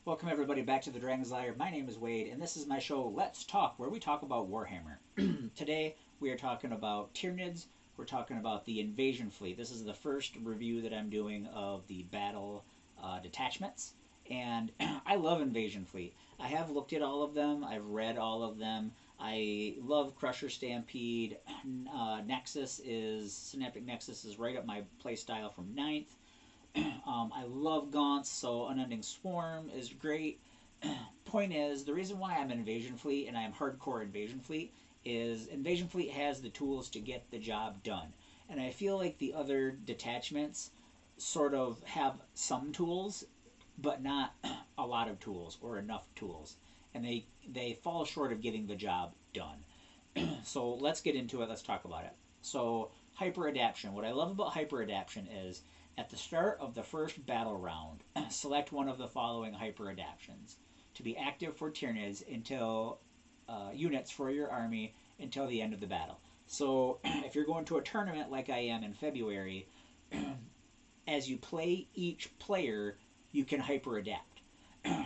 Welcome everybody back to the Dragon's Lair. My name is Wade, and this is my show Let's Talk, where we talk about Warhammer. Today we are talking about Tyranids. We're talking about the Invasion Fleet. This is the first review that I'm doing of the battle detachments, and I love Invasion Fleet. I have looked at all of them. I've read all of them. I love Crusher Stampede. Synaptic Nexus is right up my playstyle from ninth. I love Gaunts, so Unending Swarm is great. Point is, the reason why I'm Invasion Fleet and I'm hardcore Invasion Fleet is Invasion Fleet has the tools to get the job done. And I feel like the other detachments sort of have some tools, but not a lot of tools or enough tools. And they fall short of getting the job done. So let's get into it. Let's talk about it. So hyper adaptation. What I love about hyper adaptation is at the start of the first battle round, select one of the following hyper adaptations to be active for Tyranids until units for your army until the end of the battle. So if you're going to a tournament like I am in February, as you play each player, you can hyper adapt.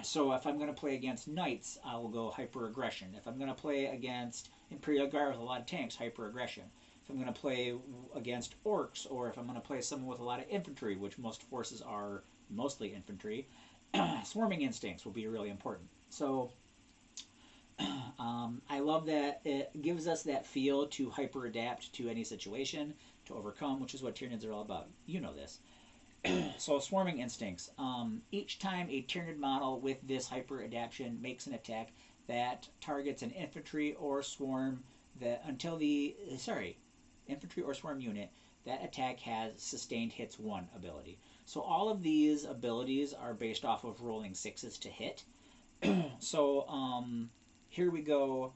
So if I'm going to play against Knights, I will go hyper aggression. If I'm going to play against Imperial Guard with a lot of tanks, hyper aggression. If I'm going to play against orcs, or if I'm going to play someone with a lot of infantry, which most forces are mostly infantry, swarming instincts will be really important. So I love that it gives us that feel to hyper adapt to any situation, to overcome, which is what Tyranids are all about. You know this. So swarming instincts. Each time a Tyranid model with this hyper adaptation makes an attack that targets an infantry or swarm that until the infantry or swarm unit, that attack has sustained hits 1 ability. So all of these abilities are based off of rolling 6s to hit. So here we go.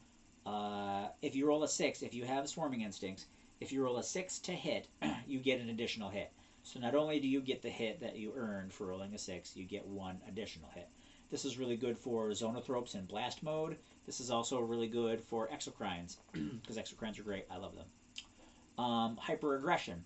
If you roll a 6, if you have swarming instincts, if you roll a 6 to hit, you get an additional hit. So not only do you get the hit that you earned for rolling a 6, you get 1 additional hit. This is really good for Zonothropes in blast mode. This is also really good for Exocrines, because Exocrines are great. I love them. Hyper aggression.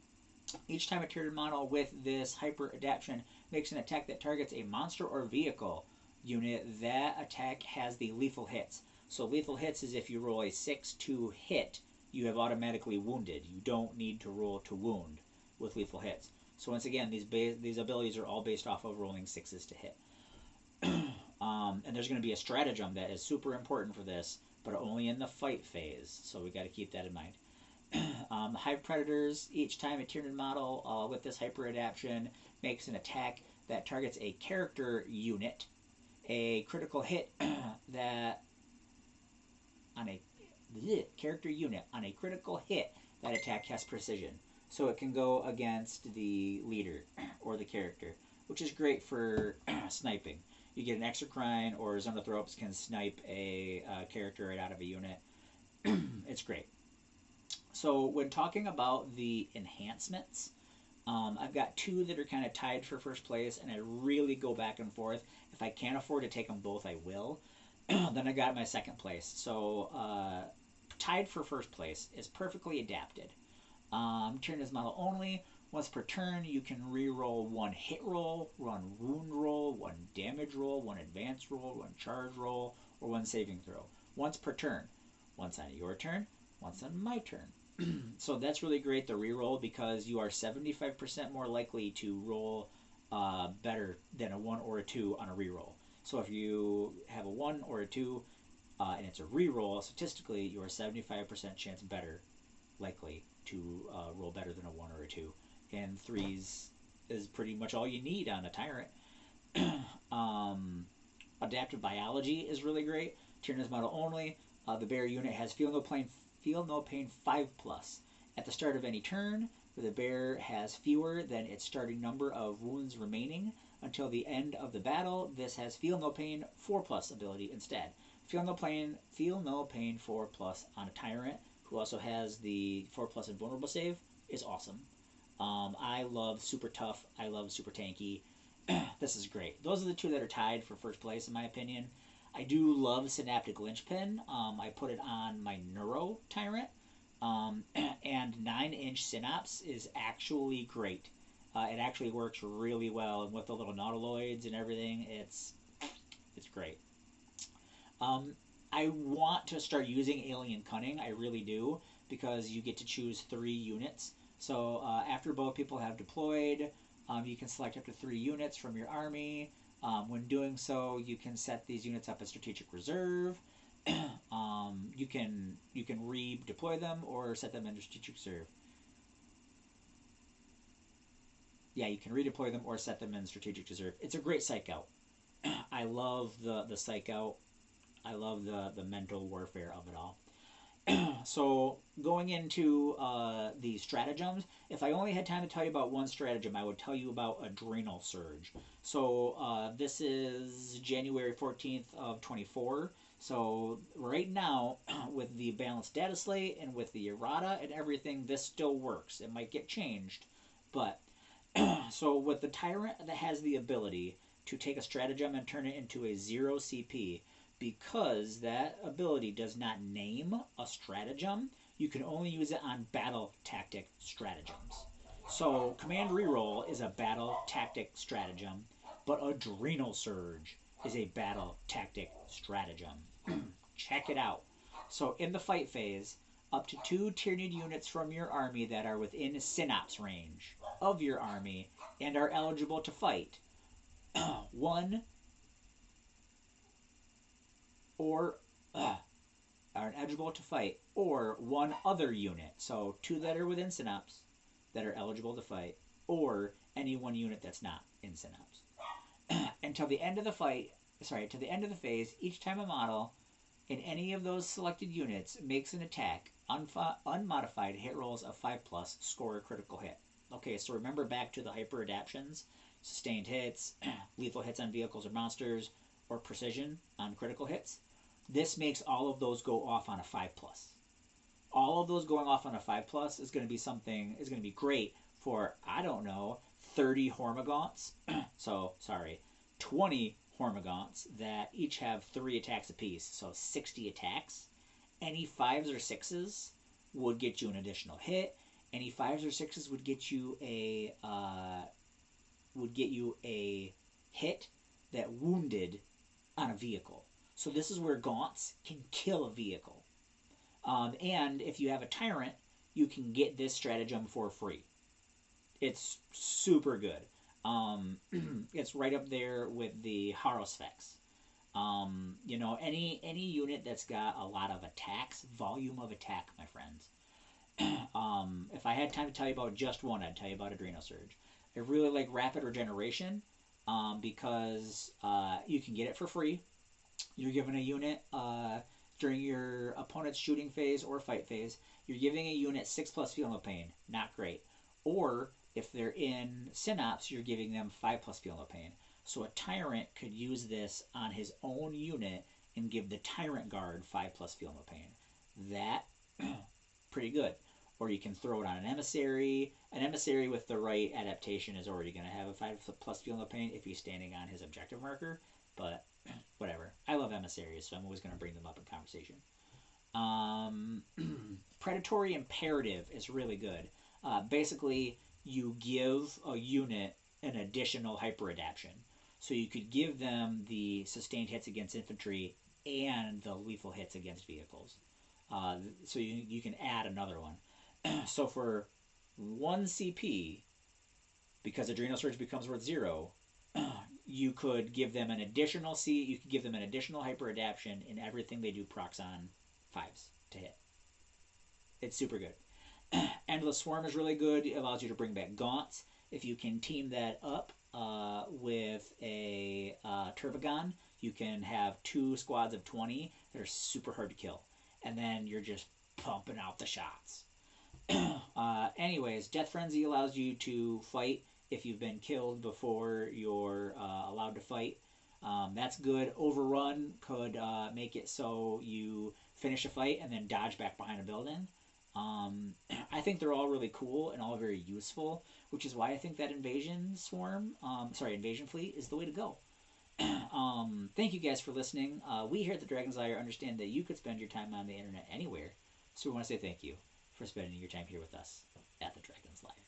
Each time a Tyranid model with this hyper adaptation makes an attack that targets a monster or vehicle unit, that attack has the lethal hits. So lethal hits is if you roll a 6 to hit, you have automatically wounded. You don't need to roll to wound with lethal hits. So once again, these abilities are all based off of rolling 6s to hit. And there's going to be a stratagem that is super important for this, but only in the fight phase. So we got to keep that in mind. Hive Predators. Each time a Tyranid model with this hyper adaptation makes an attack that targets a character unit, a critical hit that on a character unit on a critical hit, that attack has precision. So it can go against the leader or the character, which is great for sniping. You get an Exocrine or Zonothropes can snipe a character right out of a unit. It's great. So when talking about the enhancements, I've got 2 that are kind of tied for first place, and I really go back and forth. If I can't afford to take them both, I will. Then I got my second place. So tied for first place is perfectly adapted. Tyranids model only. Once per turn, you can re-roll 1 hit roll, 1 wound roll, 1 damage roll, 1 advance roll, 1 charge roll, or 1 saving throw. Once per turn. Once on your turn, once on my turn. So that's really great, the re-roll, because you are 75% more likely to roll better than a 1 or a 2 on a re-roll. So if you have a 1 or a 2 and it's a re-roll, statistically you are 75% chance better likely to roll better than a 1 or a 2. And 3s is pretty much all you need on a Tyrant. Adaptive Biology is really great. Tyranids model only. The bear unit has Feel No Pain 5+. At the start of any turn, the bear has fewer than its starting number of wounds remaining. Until the end of the battle, this has Feel No Pain 4+ ability instead. Feel No Pain 4+ on a Tyrant, who also has the 4+ invulnerable save, is awesome. I love super tough. I love super tanky. This is great. Those are the 2 that are tied for first place, in my opinion. I do love Synaptic Linchpin. I put it on my Neuro Tyrant. And 9-inch Synapse is actually great. It actually works really well, and with the little nautiloids and everything, it's great. Um, I want to start using Alien Cunning. I really do, because you get to choose 3 units. So after both people have deployed, you can select up to 3 units from your army. When doing so, you can set these units up as strategic reserve. You can redeploy them or set them into strategic reserve. Yeah, you can redeploy them or set them in strategic reserve. It's a great psych out. I love the psych out. I love the mental warfare of it all. So going into the stratagems, if I only had time to tell you about one stratagem, I would tell you about Adrenal Surge. So this is January 14th of 24. So right now, with the balanced data slate and with the errata and everything, this still works. It might get changed, but so with the Tyrant that has the ability to take a stratagem and turn it into a 0 CP, because that ability does not name a stratagem, you can only use it on battle tactic stratagems. So Command Reroll is a battle tactic stratagem, but Adrenal Surge is a battle tactic stratagem. Check it out. So in the fight phase, up to 2 Tyranid units from your army that are within synapse range of your army and are eligible to fight, one or are eligible to fight, or one other unit. So 2 that are within synapse that are eligible to fight, or any one unit that's not in synapse. Until the end of the fight, to the end of the phase, each time a model in any of those selected units makes an attack, unmodified hit rolls of 5+, score a critical hit. Okay, so remember back to the hyper adaptions, sustained hits, lethal hits on vehicles or monsters, or precision on critical hits. This makes all of those go off on a 5+. All of those going off on a 5+ is going to be great for, I don't know, 30 Hormagaunts. 20 Hormagaunts that each have 3 attacks apiece, so 60 attacks. Any 5s or 6s would get you an additional hit. Any 5s or 6s would get you a hit that wounded on a vehicle. So this is where Gaunts can kill a vehicle. And if you have a Tyrant, you can get this stratagem for free. It's super good. It's right up there with the Harospex. Any unit that's got a lot of attacks, volume of attack, my friends. If I had time to tell you about just one, I'd tell you about Adrenal Surge. I really like Rapid Regeneration because you can get it for free. You're given a unit during your opponent's shooting phase or fight phase. You're giving a unit 6+ Feel No Pain. Not great. Or if they're in Synapse, you're giving them 5+ Feel No Pain. So a Tyrant could use this on his own unit and give the Tyrant Guard 5+ Feel No Pain. That, pretty good. Or you can throw it on an Emissary. An Emissary with the right adaptation is already going to have a 5+ Feel No Pain if he's standing on his objective marker. But whatever. I love Emissaries, so I'm always going to bring them up in conversation. Predatory Imperative is really good. Basically, you give a unit an additional hyper adaptation. So you could give them the sustained hits against infantry and the lethal hits against vehicles. So you can add another one. So for 1 CP, because Adrenal Surge becomes worth 0, you could give them an additional you could give them an additional hyper adaptation in everything they do procs on 5s to hit. It's super good. Endless Swarm is really good. It allows you to bring back Gaunts. If you can team that up with a Turbogon, you can have 2 squads of 20 that are super hard to kill. And then you're just pumping out the shots. Anyways, Death Frenzy allows you to fight if you've been killed before you're allowed to fight. That's good. Overrun could make it so you finish a fight and then dodge back behind a building. I think they're all really cool and all very useful, which is why I think that Invasion Fleet is the way to go. Thank you guys for listening. We here at the Dragon's Lair understand that you could spend your time on the internet anywhere, so we want to say thank you for spending your time here with us at the Dragon's Lair.